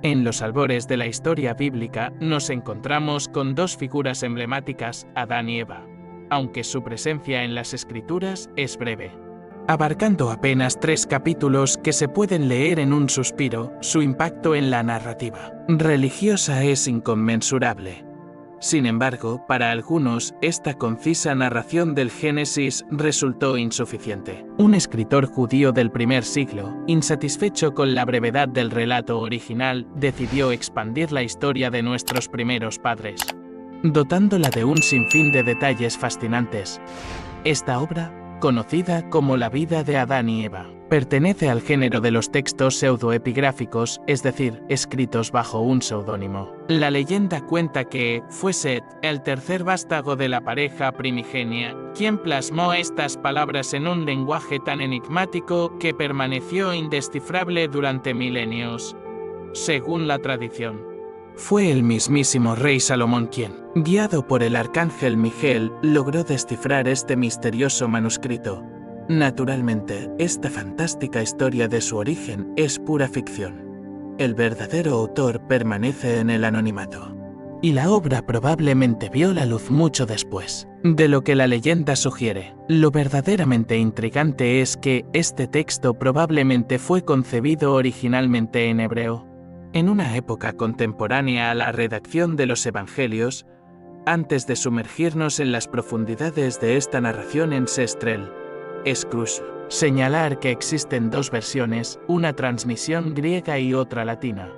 En los albores de la historia bíblica nos encontramos con dos figuras emblemáticas, Adán y Eva, aunque su presencia en las Escrituras es breve. Abarcando apenas 3 capítulos que se pueden leer en un suspiro, su impacto en la narrativa religiosa es inconmensurable. Sin embargo, para algunos, esta concisa narración del Génesis resultó insuficiente. Un escritor judío del primer siglo, insatisfecho con la brevedad del relato original, decidió expandir la historia de nuestros primeros padres, dotándola de un sinfín de detalles fascinantes. Esta obra, conocida como La vida de Adán y Eva, pertenece al género de los textos pseudoepigráficos, es decir, escritos bajo un seudónimo. La leyenda cuenta que fue Set, el tercer vástago de la pareja primigenia, quien plasmó estas palabras en un lenguaje tan enigmático que permaneció indescifrable durante milenios. Según la tradición, fue el mismísimo rey Salomón quien, guiado por el arcángel Miguel, logró descifrar este misterioso manuscrito. Naturalmente, esta fantástica historia de su origen es pura ficción. El verdadero autor permanece en el anonimato. Y la obra probablemente vio la luz mucho después de lo que la leyenda sugiere. Lo verdaderamente intrigante es que este texto probablemente fue concebido originalmente en hebreo, en una época contemporánea a la redacción de los Evangelios. Antes de sumergirnos en las profundidades de esta narración ancestral, es crucial señalar que existen dos versiones, una transmisión griega y otra latina.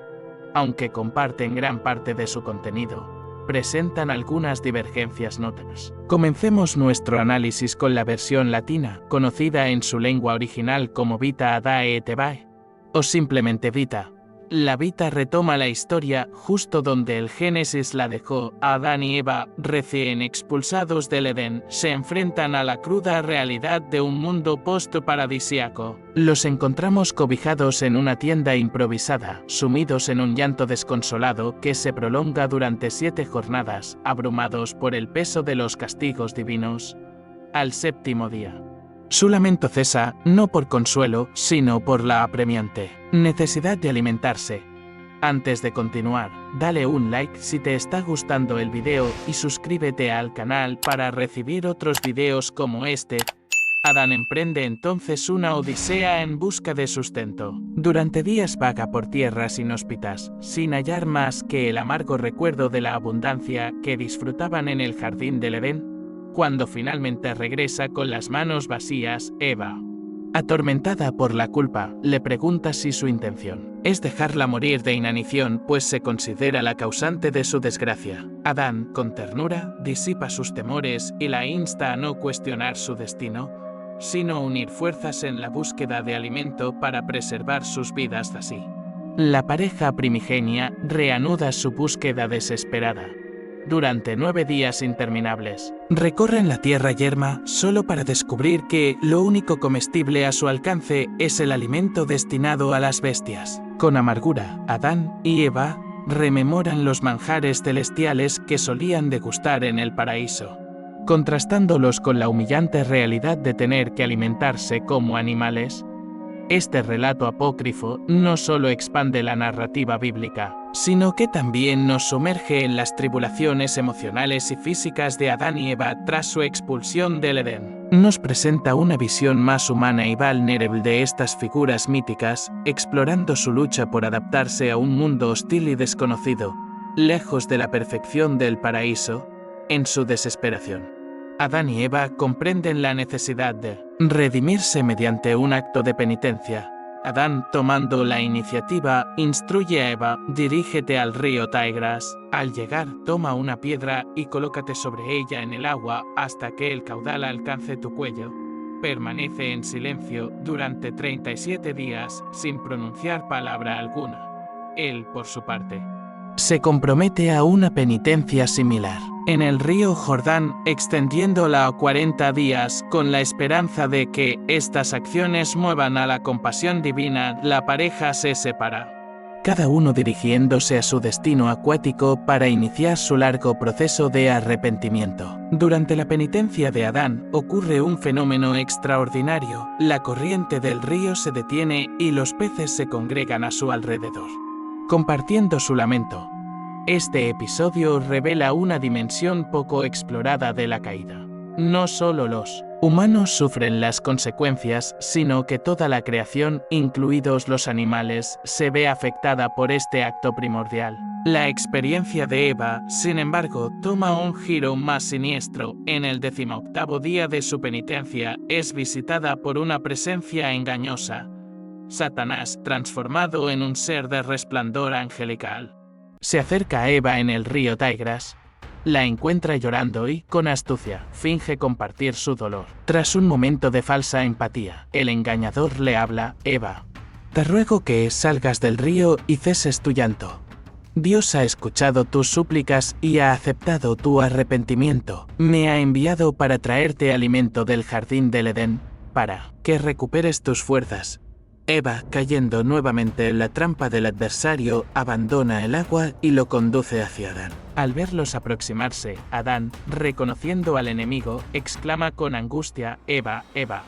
Aunque comparten gran parte de su contenido, presentan algunas divergencias notables. Comencemos nuestro análisis con la versión latina, conocida en su lengua original como Vita Adae et Evae, o simplemente Vita. La Vita retoma la historia justo donde el Génesis la dejó. Adán y Eva, recién expulsados del Edén, se enfrentan a la cruda realidad de un mundo post-paradisíaco. Los encontramos cobijados en una tienda improvisada, sumidos en un llanto desconsolado que se prolonga durante 7 jornadas, abrumados por el peso de los castigos divinos. Al séptimo día, su lamento cesa, no por consuelo, sino por la apremiante necesidad de alimentarse. Antes de continuar, dale un like si te está gustando el video y suscríbete al canal para recibir otros videos como este. Adán emprende entonces una odisea en busca de sustento. Durante días vaga por tierras inhóspitas, sin hallar más que el amargo recuerdo de la abundancia que disfrutaban en el jardín del Edén. Cuando finalmente regresa con las manos vacías, Eva, atormentada por la culpa, le pregunta si su intención es dejarla morir de inanición, pues se considera la causante de su desgracia. Adán, con ternura, disipa sus temores y la insta a no cuestionar su destino, sino unir fuerzas en la búsqueda de alimento para preservar sus vidas así. La pareja primigenia reanuda su búsqueda desesperada. Durante 9 días interminables, recorren la tierra yerma solo para descubrir que lo único comestible a su alcance es el alimento destinado a las bestias. Con amargura, Adán y Eva rememoran los manjares celestiales que solían degustar en el paraíso, contrastándolos con la humillante realidad de tener que alimentarse como animales. Este relato apócrifo no solo expande la narrativa bíblica, sino que también nos sumerge en las tribulaciones emocionales y físicas de Adán y Eva tras su expulsión del Edén. Nos presenta una visión más humana y vulnerable de estas figuras míticas, explorando su lucha por adaptarse a un mundo hostil y desconocido, lejos de la perfección del paraíso. En su desesperación, Adán y Eva comprenden la necesidad de redimirse mediante un acto de penitencia. Adán, tomando la iniciativa, instruye a Eva: dirígete al río Tigras. Al llegar, toma una piedra y colócate sobre ella en el agua hasta que el caudal alcance tu cuello. Permanece en silencio durante 37 días sin pronunciar palabra alguna. Él, por su parte, se compromete a una penitencia similar en el río Jordán, extendiéndola a 40 días, con la esperanza de que estas acciones muevan a la compasión divina. La pareja se separa, cada uno dirigiéndose a su destino acuático para iniciar su largo proceso de arrepentimiento. Durante la penitencia de Adán ocurre un fenómeno extraordinario: la corriente del río se detiene y los peces se congregan a su alrededor. compartiendo su lamento. Este episodio revela una dimensión poco explorada de la caída. No solo los humanos sufren las consecuencias, sino que toda la creación, incluidos los animales, se ve afectada por este acto primordial. La experiencia de Eva, sin embargo, toma un giro más siniestro. En el 18º día de su penitencia, es visitada por una presencia engañosa, Satanás, transformado en un ser de resplandor angelical. Se acerca a Eva en el río Tigras, la encuentra llorando y, con astucia, finge compartir su dolor. Tras un momento de falsa empatía, el engañador le habla: Eva, te ruego que salgas del río y ceses tu llanto. Dios ha escuchado tus súplicas y ha aceptado tu arrepentimiento. Me ha enviado para traerte alimento del jardín del Edén, para que recuperes tus fuerzas. Eva, cayendo nuevamente en la trampa del adversario, abandona el agua y lo conduce hacia Adán. Al verlos aproximarse, Adán, reconociendo al enemigo, exclama con angustia: Eva, Eva,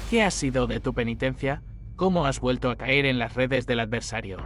¿qué ha sido de tu penitencia? ¿Cómo has vuelto a caer en las redes del adversario?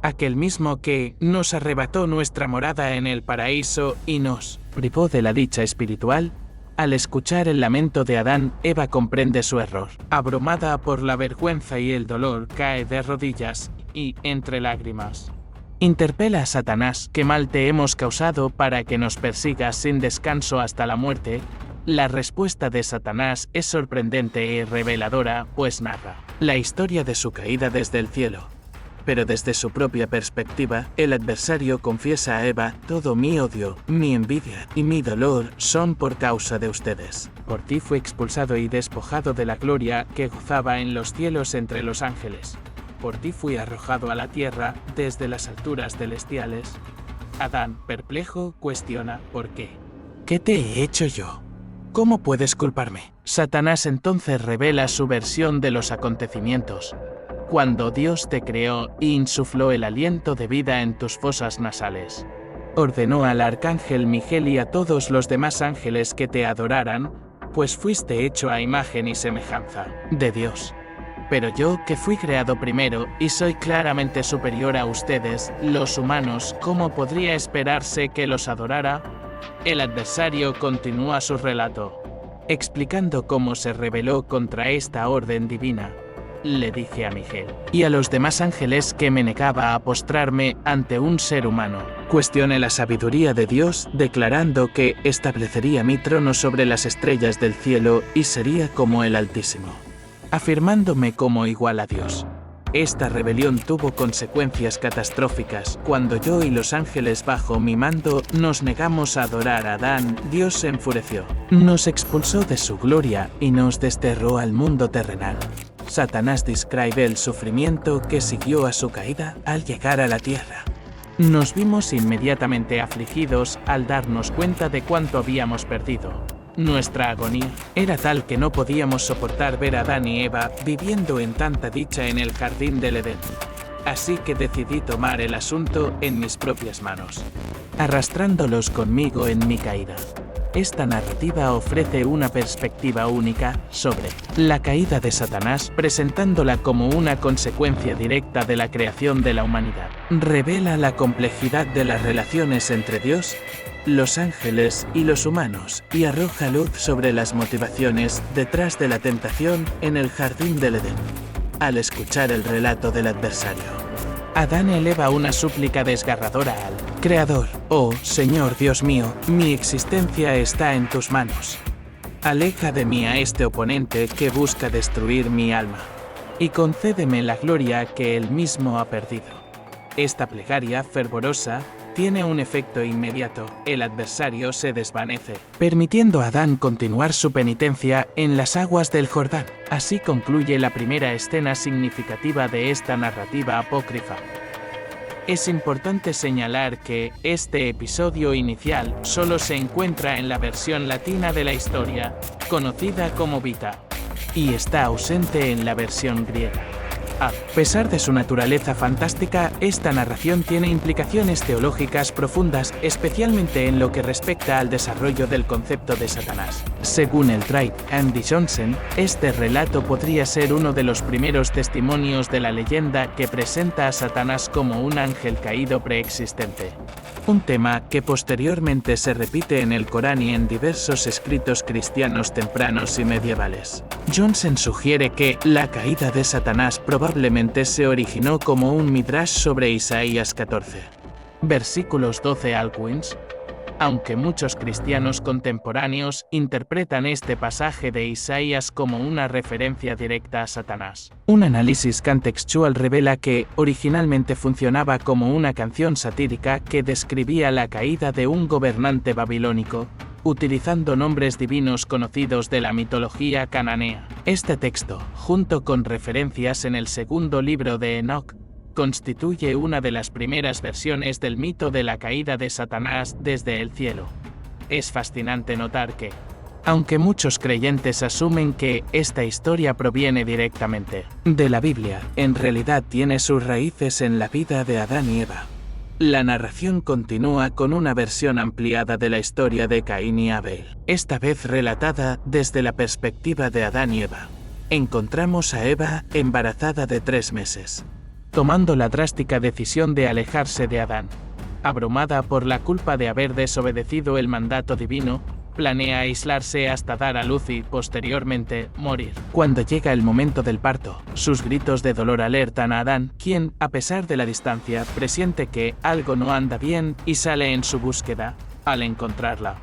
Aquel mismo que nos arrebató nuestra morada en el paraíso y nos privó de la dicha espiritual. Al escuchar el lamento de Adán, Eva comprende su error. Abrumada por la vergüenza y el dolor, cae de rodillas y, entre lágrimas, interpela a Satanás: ¿qué mal te hemos causado para que nos persigas sin descanso hasta la muerte? La respuesta de Satanás es sorprendente y reveladora, pues narra la historia de su caída desde el cielo. Pero desde su propia perspectiva, el adversario confiesa a Eva: todo mi odio, mi envidia y mi dolor son por causa de ustedes. Por ti fui expulsado y despojado de la gloria que gozaba en los cielos entre los ángeles. Por ti fui arrojado a la tierra desde las alturas celestiales. Adán, perplejo, cuestiona: ¿por qué? ¿Qué te he hecho yo? ¿Cómo puedes culparme? Satanás entonces revela su versión de los acontecimientos. Cuando Dios te creó e insufló el aliento de vida en tus fosas nasales, ordenó al arcángel Miguel y a todos los demás ángeles que te adoraran, pues fuiste hecho a imagen y semejanza de Dios. Pero yo, que fui creado primero y soy claramente superior a ustedes, los humanos, ¿cómo podría esperarse que los adorara? El adversario continúa su relato, explicando cómo se rebeló contra esta orden divina. Le dije a Miguel y a los demás ángeles que me negaba a postrarme ante un ser humano. Cuestioné la sabiduría de Dios, declarando que establecería mi trono sobre las estrellas del cielo y sería como el Altísimo, afirmándome como igual a Dios. Esta rebelión tuvo consecuencias catastróficas. Cuando yo y los ángeles bajo mi mando nos negamos a adorar a Adán, Dios se enfureció, nos expulsó de su gloria y nos desterró al mundo terrenal. Satanás describe el sufrimiento que siguió a su caída al llegar a la tierra. Nos vimos inmediatamente afligidos al darnos cuenta de cuánto habíamos perdido. Nuestra agonía era tal que no podíamos soportar ver a Adán y Eva viviendo en tanta dicha en el jardín del Edén. Así que decidí tomar el asunto en mis propias manos, arrastrándolos conmigo en mi caída. Esta narrativa ofrece una perspectiva única sobre la caída de Satanás, presentándola como una consecuencia directa de la creación de la humanidad. Revela la complejidad de las relaciones entre Dios, los ángeles y los humanos, y arroja luz sobre las motivaciones detrás de la tentación en el jardín del Edén. Al escuchar el relato del adversario, Adán eleva una súplica desgarradora al Creador: oh Señor Dios mío, mi existencia está en tus manos. Aleja de mí a este oponente que busca destruir mi alma, y concédeme la gloria que él mismo ha perdido. Esta plegaria fervorosa tiene un efecto inmediato: el adversario se desvanece, permitiendo a Adán continuar su penitencia en las aguas del Jordán. Así concluye la primera escena significativa de esta narrativa apócrifa. Es importante señalar que este episodio inicial solo se encuentra en la versión latina de la historia, conocida como Vita, y está ausente en la versión griega. A pesar de su naturaleza fantástica, esta narración tiene implicaciones teológicas profundas, especialmente en lo que respecta al desarrollo del concepto de Satanás. Según el Tribe Andy Johnson, este relato podría ser uno de los primeros testimonios de la leyenda que presenta a Satanás como un ángel caído preexistente. Un tema que posteriormente se repite en el Corán y en diversos escritos cristianos tempranos y medievales. Johnson sugiere que la caída de Satanás probablemente se originó como un midrash sobre Isaías 14. Versículos 12 al 15. Aunque muchos cristianos contemporáneos interpretan este pasaje de Isaías como una referencia directa a Satanás. Un análisis contextual revela que originalmente funcionaba como una canción satírica que describía la caída de un gobernante babilónico, utilizando nombres divinos conocidos de la mitología cananea. Este texto, junto con referencias en el segundo libro de Enoch, constituye una de las primeras versiones del mito de la caída de Satanás desde el cielo. Es fascinante notar que, aunque muchos creyentes asumen que esta historia proviene directamente de la Biblia, en realidad tiene sus raíces en la vida de Adán y Eva. La narración continúa con una versión ampliada de la historia de Caín y Abel, esta vez relatada desde la perspectiva de Adán y Eva. Encontramos a Eva embarazada de 3 meses. Tomando la drástica decisión de alejarse de Adán. Abrumada por la culpa de haber desobedecido el mandato divino, planea aislarse hasta dar a luz y, posteriormente, morir. Cuando llega el momento del parto, sus gritos de dolor alertan a Adán, quien, a pesar de la distancia, presiente que algo no anda bien y sale en su búsqueda. Al encontrarla,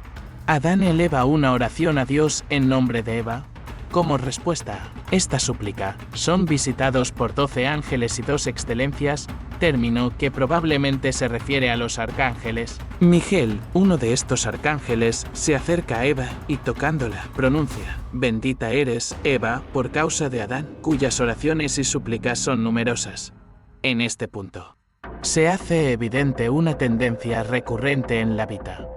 Adán eleva una oración a Dios en nombre de Eva. Como respuesta, esta súplica, son visitados por 12 ángeles y 2 excelencias, término que probablemente se refiere a los arcángeles. Miguel, uno de estos arcángeles, se acerca a Eva y tocándola, pronuncia, «Bendita eres, Eva, por causa de Adán», cuyas oraciones y súplicas son numerosas. En este punto, se hace evidente una tendencia recurrente en la vida.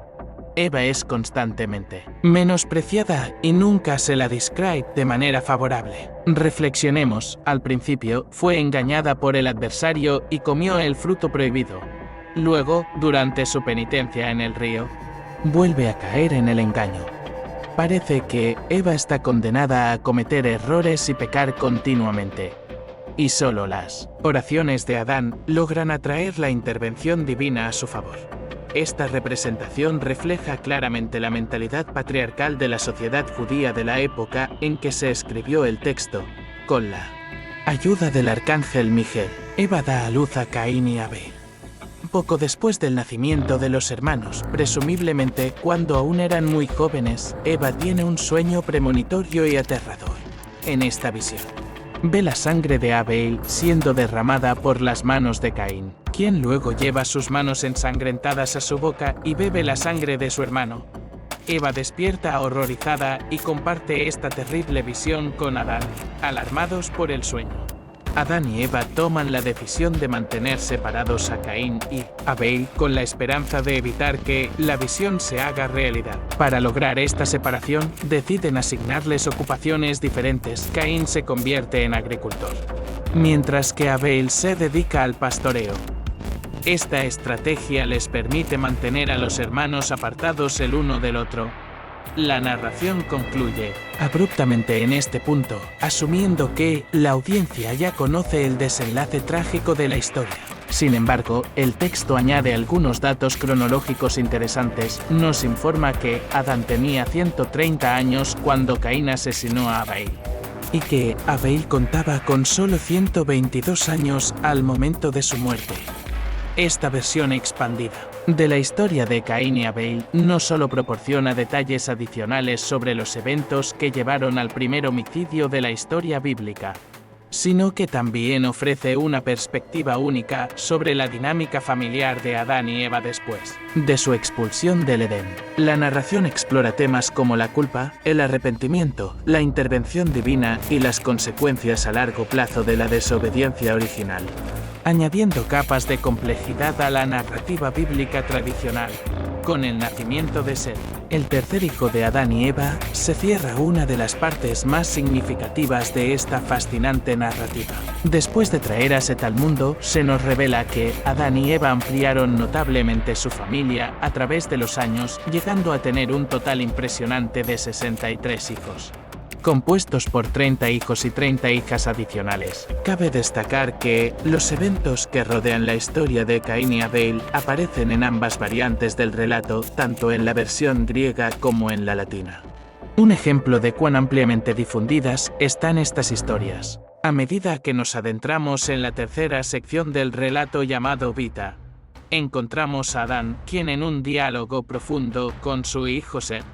Eva es constantemente menospreciada y nunca se la describe de manera favorable. Reflexionemos, al principio, fue engañada por el adversario y comió el fruto prohibido. Luego, durante su penitencia en el río, vuelve a caer en el engaño. Parece que Eva está condenada a cometer errores y pecar continuamente. Y solo las oraciones de Adán logran atraer la intervención divina a su favor. Esta representación refleja claramente la mentalidad patriarcal de la sociedad judía de la época en que se escribió el texto. Con la ayuda del arcángel Miguel, Eva da a luz a Caín y Abel. Poco después del nacimiento de los hermanos, presumiblemente cuando aún eran muy jóvenes, Eva tiene un sueño premonitorio y aterrador. En esta visión, ve la sangre de Abel siendo derramada por las manos de Caín, quien luego lleva sus manos ensangrentadas a su boca y bebe la sangre de su hermano. Eva despierta horrorizada y comparte esta terrible visión con Adán, alarmados por el sueño. Adán y Eva toman la decisión de mantener separados a Caín y Abel con la esperanza de evitar que la visión se haga realidad. Para lograr esta separación, deciden asignarles ocupaciones diferentes. Caín se convierte en agricultor, mientras que Abel se dedica al pastoreo. Esta estrategia les permite mantener a los hermanos apartados el uno del otro. La narración concluye abruptamente en este punto, asumiendo que la audiencia ya conoce el desenlace trágico de la historia. Sin embargo, el texto añade algunos datos cronológicos interesantes. Nos informa que Adán tenía 130 años cuando Caín asesinó a Abel, y que Abel contaba con solo 122 años al momento de su muerte. Esta versión expandida de la historia de Caín y Abel no solo proporciona detalles adicionales sobre los eventos que llevaron al primer homicidio de la historia bíblica, sino que también ofrece una perspectiva única sobre la dinámica familiar de Adán y Eva después de su expulsión del Edén. La narración explora temas como la culpa, el arrepentimiento, la intervención divina y las consecuencias a largo plazo de la desobediencia original, añadiendo capas de complejidad a la narrativa bíblica tradicional. Con el nacimiento de Set, el tercer hijo de Adán y Eva, se cierra una de las partes más significativas de esta fascinante narrativa. Después de traer a Set al mundo, se nos revela que Adán y Eva ampliaron notablemente su familia a través de los años, llegando a tener un total impresionante de 63 hijos, compuestos por 30 hijos y 30 hijas adicionales. Cabe destacar que los eventos que rodean la historia de Caín y Abel aparecen en ambas variantes del relato, tanto en la versión griega como en la latina. Un ejemplo de cuán ampliamente difundidas están estas historias. A medida que nos adentramos en la tercera sección del relato llamado Vita, encontramos a Adán, quien en un diálogo profundo con su hijo Set,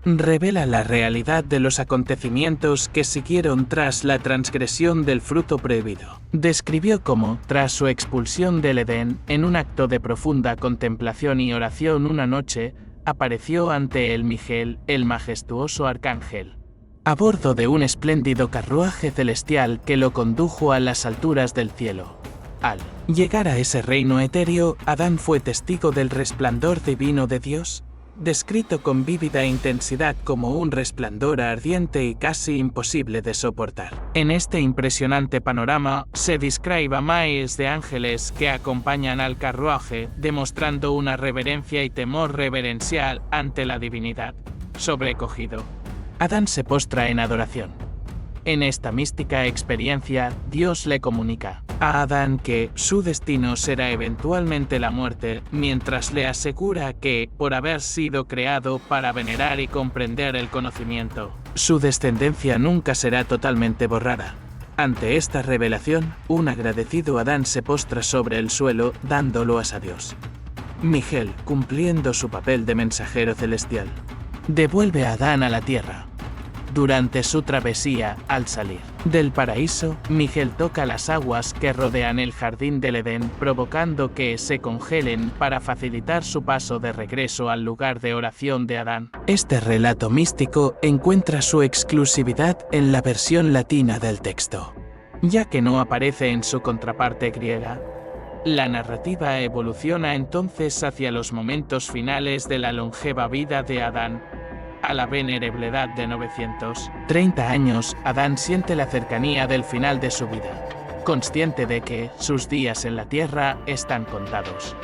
revela la realidad de los acontecimientos que siguieron tras la transgresión del fruto prohibido. Describió cómo, tras su expulsión del Edén, en un acto de profunda contemplación y oración una noche, apareció ante él Miguel, el majestuoso arcángel, a bordo de un espléndido carruaje celestial que lo condujo a las alturas del cielo. Al llegar a ese reino etéreo, Adán fue testigo del resplandor divino de Dios, descrito con vívida intensidad como un resplandor ardiente y casi imposible de soportar. En este impresionante panorama se describe a miles de ángeles que acompañan al carruaje, demostrando una reverencia y temor reverencial ante la divinidad. Sobrecogido, Adán se postra en adoración. En esta mística experiencia, Dios le comunica a Adán que su destino será eventualmente la muerte, mientras le asegura que, por haber sido creado para venerar y comprender el conocimiento, su descendencia nunca será totalmente borrada. Ante esta revelación, un agradecido Adán se postra sobre el suelo, dándolo a Dios. Miguel, cumpliendo su papel de mensajero celestial, devuelve a Adán a la tierra. Durante su travesía, al salir del paraíso, Miguel toca las aguas que rodean el jardín del Edén, provocando que se congelen para facilitar su paso de regreso al lugar de oración de Adán. Este relato místico encuentra su exclusividad en la versión latina del texto, ya que no aparece en su contraparte griega. La narrativa evoluciona entonces hacia los momentos finales de la longeva vida de Adán. A la venerable edad de 930 años, Adán siente la cercanía del final de su vida. Consciente de que sus días en la tierra están contados,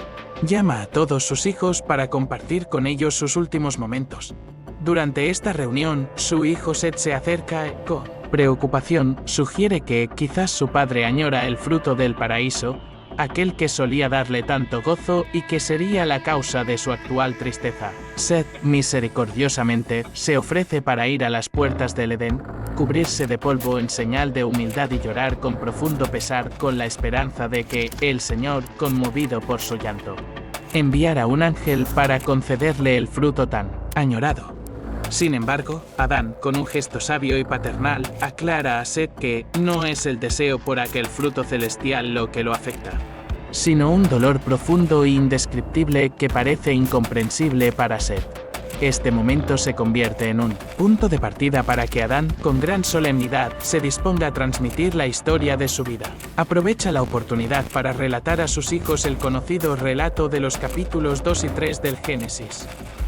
llama a todos sus hijos para compartir con ellos sus últimos momentos. Durante esta reunión, su hijo Set se acerca y, con preocupación, sugiere que quizás su padre añora el fruto del paraíso, aquel que solía darle tanto gozo y que sería la causa de su actual tristeza. Set, misericordiosamente, se ofrece para ir a las puertas del Edén, cubrirse de polvo en señal de humildad y llorar con profundo pesar, con la esperanza de que el Señor, conmovido por su llanto, enviara un ángel para concederle el fruto tan añorado. Sin embargo, Adán, con un gesto sabio y paternal, aclara a Set que no es el deseo por aquel fruto celestial lo que lo afecta, sino un dolor profundo e indescriptible que parece incomprensible para Set. Este momento se convierte en un punto de partida para que Adán, con gran solemnidad, se disponga a transmitir la historia de su vida. Aprovecha la oportunidad para relatar a sus hijos el conocido relato de los capítulos 2 y 3 del Génesis,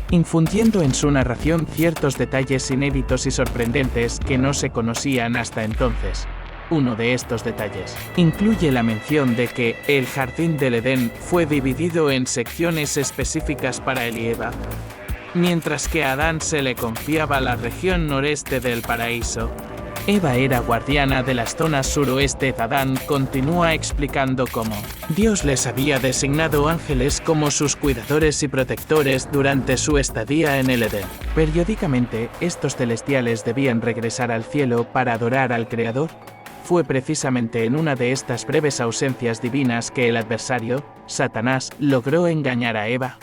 infundiendo en su narración ciertos detalles inéditos y sorprendentes que no se conocían hasta entonces. Uno de estos detalles incluye la mención de que el jardín del Edén fue dividido en secciones específicas para él y Eva, mientras que a Adán se le confiaba la región noreste del paraíso. Eva era guardiana de las zonas suroeste. Adán continúa explicando cómo Dios les había designado ángeles como sus cuidadores y protectores durante su estadía en el Edén. Periódicamente, estos celestiales debían regresar al cielo para adorar al Creador. Fue precisamente en una de estas breves ausencias divinas que el adversario, Satanás, logró engañar a Eva,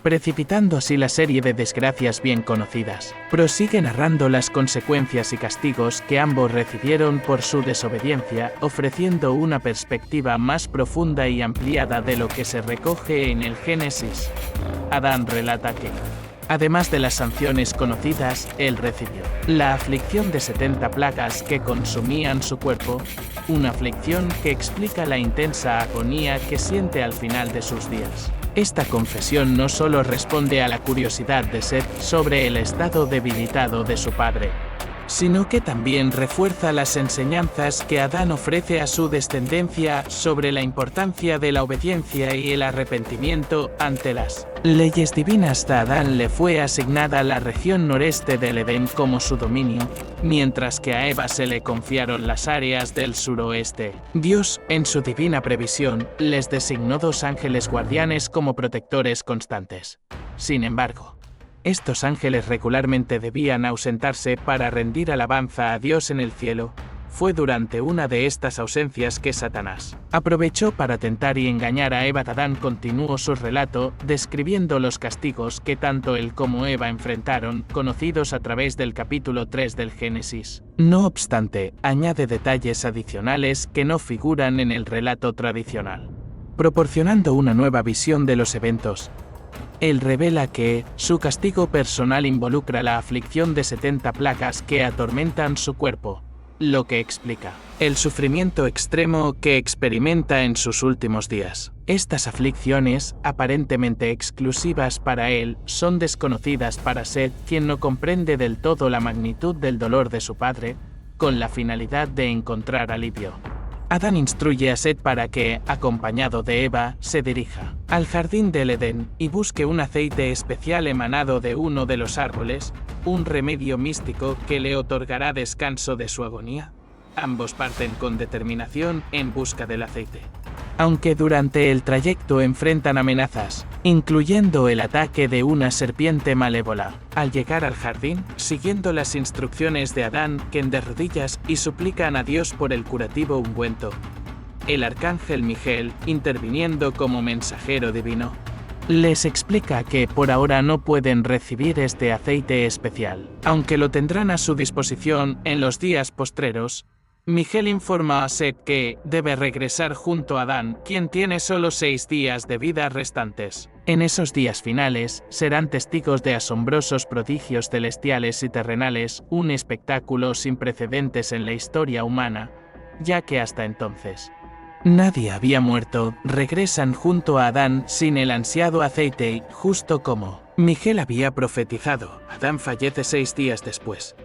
precipitando así la serie de desgracias bien conocidas. Prosigue narrando las consecuencias y castigos que ambos recibieron por su desobediencia, ofreciendo una perspectiva más profunda y ampliada de lo que se recoge en el Génesis. Adán relata que, además de las sanciones conocidas, él recibió la aflicción de 70 plagas que consumían su cuerpo, una aflicción que explica la intensa agonía que siente al final de sus días. Esta confesión no solo responde a la curiosidad de Seth sobre el estado debilitado de su padre, sino que también refuerza las enseñanzas que Adán ofrece a su descendencia sobre la importancia de la obediencia y el arrepentimiento ante las leyes divinas. A Adán le fue asignada la región noreste del Edén como su dominio, mientras que a Eva se le confiaron las áreas del suroeste. Dios, en su divina previsión, les designó 2 ángeles guardianes como protectores constantes. Sin embargo, estos ángeles regularmente debían ausentarse para rendir alabanza a Dios en el cielo. Fue durante una de estas ausencias que Satanás aprovechó para tentar y engañar a Eva. Adán continuó su relato, describiendo los castigos que tanto él como Eva enfrentaron, conocidos a través del capítulo 3 del Génesis. No obstante, añade detalles adicionales que no figuran en el relato tradicional, proporcionando una nueva visión de los eventos. Él revela que su castigo personal involucra la aflicción de 70 plagas que atormentan su cuerpo, lo que explica el sufrimiento extremo que experimenta en sus últimos días. Estas aflicciones, aparentemente exclusivas para él, son desconocidas para Seth, quien no comprende del todo la magnitud del dolor de su padre, con la finalidad de encontrar alivio. Adán instruye a Seth para que, acompañado de Eva, se dirija al jardín del Edén y busque un aceite especial emanado de uno de los árboles, un remedio místico que le otorgará descanso de su agonía. Ambos parten con determinación en busca del aceite, aunque durante el trayecto enfrentan amenazas, incluyendo el ataque de una serpiente malévola. Al llegar al jardín, siguiendo las instrucciones de Adán, caen de rodillas y suplican a Dios por el curativo ungüento. El arcángel Miguel, interviniendo como mensajero divino, les explica que por ahora no pueden recibir este aceite especial, aunque lo tendrán a su disposición en los días postreros. Miguel informa a Seth que debe regresar junto a Adán, quien tiene solo 6 días de vida restantes. En esos días finales, serán testigos de asombrosos prodigios celestiales y terrenales, un espectáculo sin precedentes en la historia humana, ya que hasta entonces nadie había muerto. Regresan junto a Adán sin el ansiado aceite, justo como Miguel había profetizado. Adán fallece 6 días después.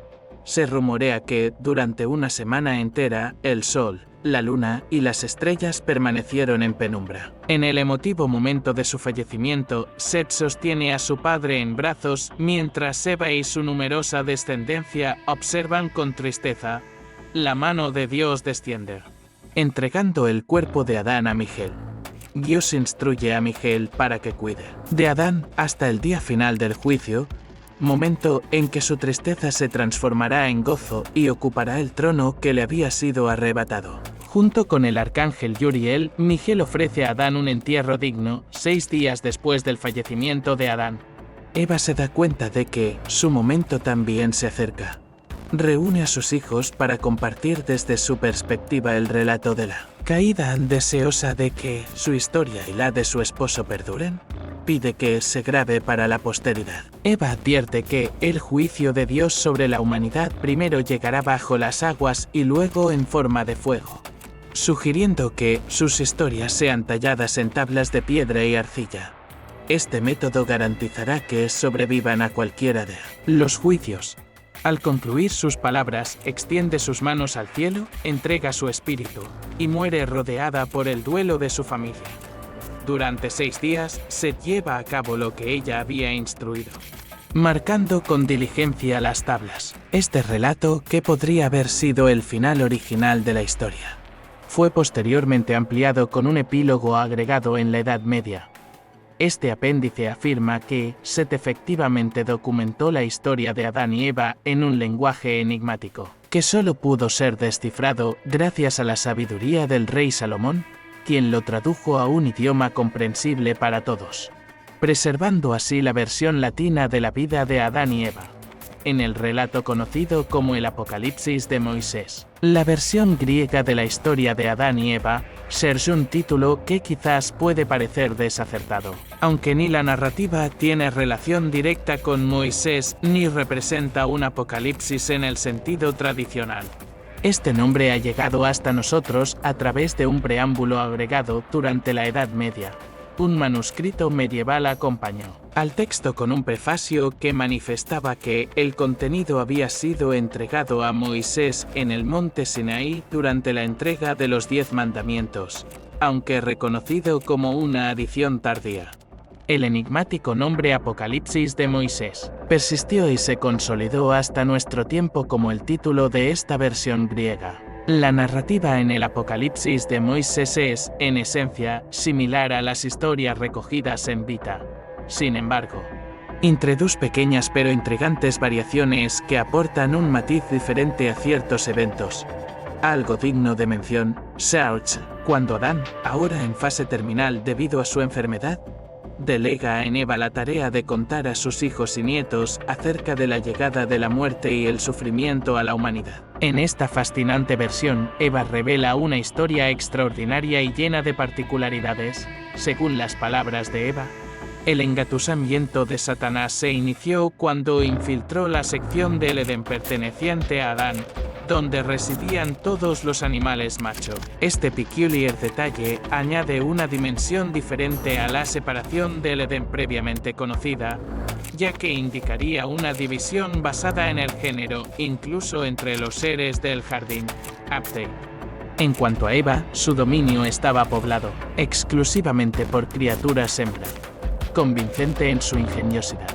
Se rumorea que, durante una semana entera, el sol, la luna y las estrellas permanecieron en penumbra. En el emotivo momento de su fallecimiento, Seth sostiene a su padre en brazos, mientras Eva y su numerosa descendencia observan con tristeza. La mano de Dios desciende, entregando el cuerpo de Adán a Miguel. Dios instruye a Miguel para que cuide de Adán hasta el día final del juicio, momento en que su tristeza se transformará en gozo y ocupará el trono que le había sido arrebatado. Junto con el arcángel Uriel, Miguel ofrece a Adán un entierro digno. 6 días después del fallecimiento de Adán, Eva se da cuenta de que su momento también se acerca. Reúne a sus hijos para compartir desde su perspectiva el relato de la caída. Deseosa de que su historia y la de su esposo perduren, pide que se grabe para la posteridad. Eva advierte que el juicio de Dios sobre la humanidad primero llegará bajo las aguas y luego en forma de fuego, sugiriendo que sus historias sean talladas en tablas de piedra y arcilla. Este método garantizará que sobrevivan a cualquiera de los juicios. Al concluir sus palabras, extiende sus manos al cielo, entrega su espíritu, y muere rodeada por el duelo de su familia. Durante 6 días, se lleva a cabo lo que ella había instruido, marcando con diligencia las tablas. Este relato, que podría haber sido el final original de la historia, fue posteriormente ampliado con un epílogo agregado en la Edad Media. Este apéndice afirma que Seth efectivamente documentó la historia de Adán y Eva en un lenguaje enigmático, que solo pudo ser descifrado gracias a la sabiduría del rey Salomón, quien lo tradujo a un idioma comprensible para todos, preservando así la versión latina de la vida de Adán y Eva, en el relato conocido como el Apocalipsis de Moisés. La versión griega de la historia de Adán y Eva es un título que quizás puede parecer desacertado, aunque ni la narrativa tiene relación directa con Moisés ni representa un apocalipsis en el sentido tradicional. Este nombre ha llegado hasta nosotros a través de un preámbulo agregado durante la Edad Media, un manuscrito medieval acompañó al texto con un prefacio que manifestaba que el contenido había sido entregado a Moisés en el monte Sinaí durante la entrega de los 10 mandamientos, aunque reconocido como una adición tardía. El enigmático nombre Apocalipsis de Moisés persistió y se consolidó hasta nuestro tiempo como el título de esta versión griega. La narrativa en el Apocalipsis de Moisés es, en esencia, similar a las historias recogidas en Vita. Sin embargo, introduce pequeñas pero intrigantes variaciones que aportan un matiz diferente a ciertos eventos. Algo digno de mención, Search, cuando Adán, ahora en fase terminal debido a su enfermedad, delega en Eva la tarea de contar a sus hijos y nietos acerca de la llegada de la muerte y el sufrimiento a la humanidad. En esta fascinante versión, Eva revela una historia extraordinaria y llena de particularidades. Según las palabras de Eva, el engatusamiento de Satanás se inició cuando infiltró la sección del Edén perteneciente a Adán, donde residían todos los animales macho. Este peculiar detalle añade una dimensión diferente a la separación del Edén previamente conocida, ya que indicaría una división basada en el género, incluso entre los seres del jardín. Apte. En cuanto a Eva, su dominio estaba poblado exclusivamente por criaturas hembra, convincente en su ingeniosidad.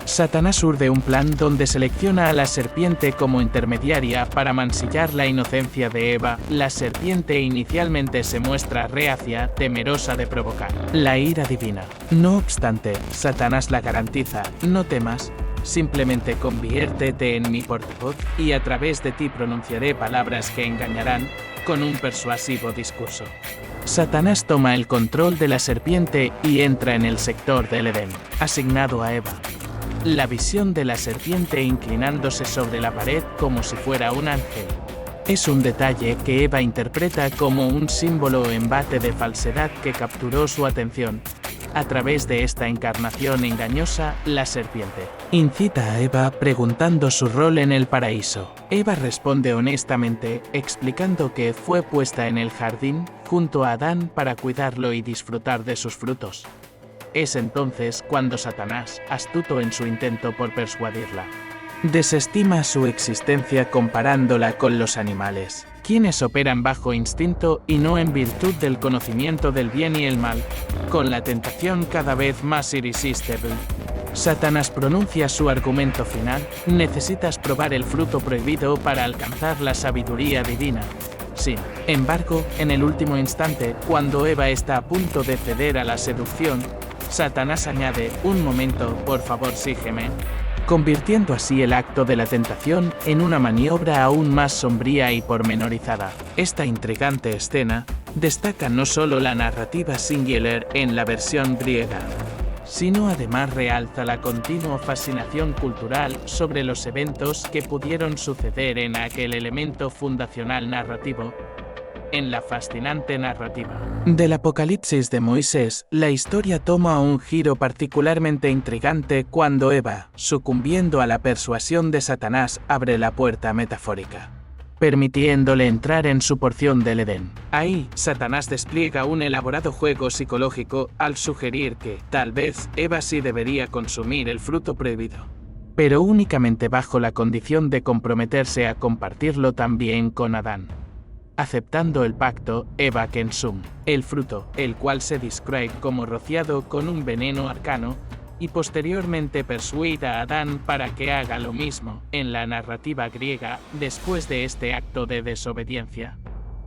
Satanás urde un plan donde selecciona a la serpiente como intermediaria para mancillar la inocencia de Eva. La serpiente inicialmente se muestra reacia, temerosa de provocar la ira divina. No obstante, Satanás la garantiza: no temas, simplemente conviértete en mi portavoz, y a través de ti pronunciaré palabras que engañarán, con un persuasivo discurso. Satanás toma el control de la serpiente y entra en el sector del Edén, asignado a Eva. La visión de la serpiente inclinándose sobre la pared como si fuera un ángel es un detalle que Eva interpreta como un símbolo o embate de falsedad que capturó su atención. A través de esta encarnación engañosa, la serpiente incita a Eva preguntando su rol en el paraíso. Eva responde honestamente, explicando que fue puesta en el jardín junto a Adán para cuidarlo y disfrutar de sus frutos. Es entonces cuando Satanás, astuto en su intento por persuadirla, desestima su existencia comparándola con los animales, quienes operan bajo instinto y no en virtud del conocimiento del bien y el mal, con la tentación cada vez más irresistible. Satanás pronuncia su argumento final: necesitas probar el fruto prohibido para alcanzar la sabiduría divina. Sin embargo, en el último instante, cuando Eva está a punto de ceder a la seducción, Satanás añade: un momento, por favor sígueme, convirtiendo así el acto de la tentación en una maniobra aún más sombría y pormenorizada. Esta intrigante escena destaca no solo la narrativa singular en la versión griega, sino además realza la continua fascinación cultural sobre los eventos que pudieron suceder en aquel elemento fundacional narrativo. En la fascinante narrativa del Apocalipsis de Moisés, la historia toma un giro particularmente intrigante cuando Eva, sucumbiendo a la persuasión de Satanás, abre la puerta metafórica, permitiéndole entrar en su porción del Edén. Ahí, Satanás despliega un elaborado juego psicológico al sugerir que, tal vez, Eva sí debería consumir el fruto prohibido, pero únicamente bajo la condición de comprometerse a compartirlo también con Adán. Aceptando el pacto, Eva consume el fruto, el cual se describe como rociado con un veneno arcano, y posteriormente persuade a Adán para que haga lo mismo. En la narrativa griega, después de este acto de desobediencia,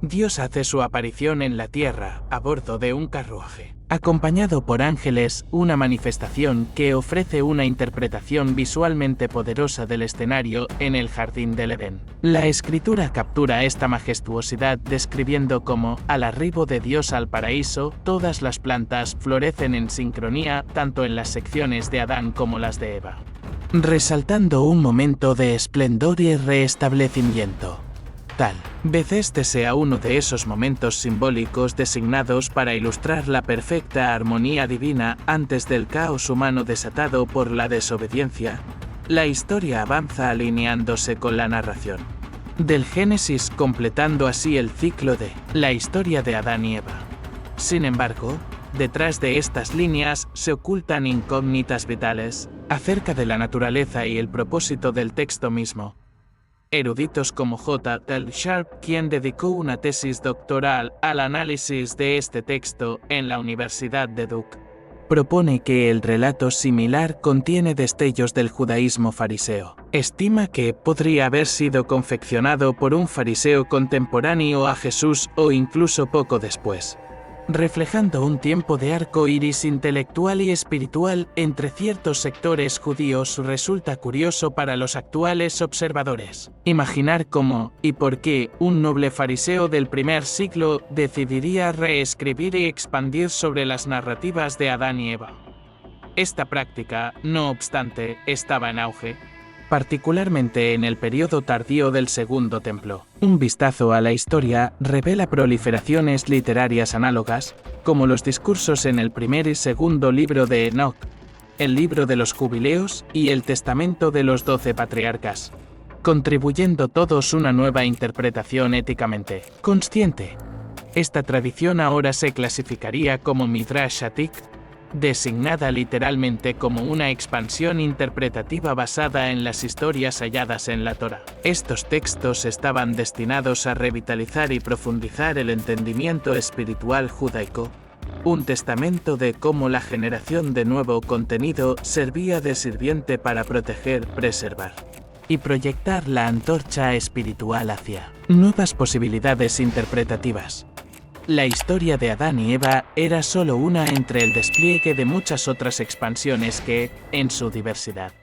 Dios hace su aparición en la tierra, a bordo de un carruaje, acompañado por ángeles, una manifestación que ofrece una interpretación visualmente poderosa del escenario en el jardín del Edén. La escritura captura esta majestuosidad describiendo cómo, al arribo de Dios al paraíso, todas las plantas florecen en sincronía, tanto en las secciones de Adán como las de Eva, resaltando un momento de esplendor y restablecimiento. Tal vez este sea uno de esos momentos simbólicos designados para ilustrar la perfecta armonía divina antes del caos humano desatado por la desobediencia. La historia avanza alineándose con la narración del Génesis, completando así el ciclo de la historia de Adán y Eva. Sin embargo, Detrás de estas líneas se ocultan incógnitas vitales acerca de la naturaleza y el propósito del texto mismo. Eruditos como J. L. Sharp, quien dedicó una tesis doctoral al análisis de este texto en la Universidad de Duke, propone que el relato similar contiene destellos del judaísmo fariseo. Estima que podría haber sido confeccionado por un fariseo contemporáneo a Jesús o incluso poco después, reflejando un tiempo de arco iris intelectual y espiritual entre ciertos sectores judíos. Resulta curioso para los actuales observadores imaginar cómo y por qué un noble fariseo del primer siglo decidiría reescribir y expandir sobre las narrativas de Adán y Eva. Esta práctica, no obstante, estaba en auge, particularmente en el periodo tardío del Segundo Templo. Un vistazo a la historia revela proliferaciones literarias análogas, como los discursos en el primer y segundo libro de Enoch, el libro de los Jubileos y el Testamento de los 12 Patriarcas, contribuyendo todos una nueva interpretación éticamente consciente. Esta tradición ahora se clasificaría como Midrash Atik, designada literalmente como una expansión interpretativa basada en las historias halladas en la Torá. Estos textos estaban destinados a revitalizar y profundizar el entendimiento espiritual judaico, un testamento de cómo la generación de nuevo contenido servía de sirviente para proteger, preservar y proyectar la antorcha espiritual hacia nuevas posibilidades interpretativas. La historia de Adán y Eva era solo una entre el despliegue de muchas otras expansiones que, en su diversidad,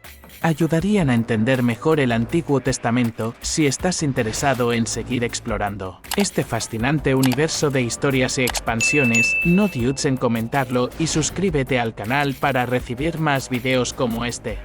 ayudarían a entender mejor el Antiguo Testamento si estás interesado en seguir explorando este fascinante universo de historias y expansiones. No dudes en comentarlo y suscríbete al canal para recibir más videos como este.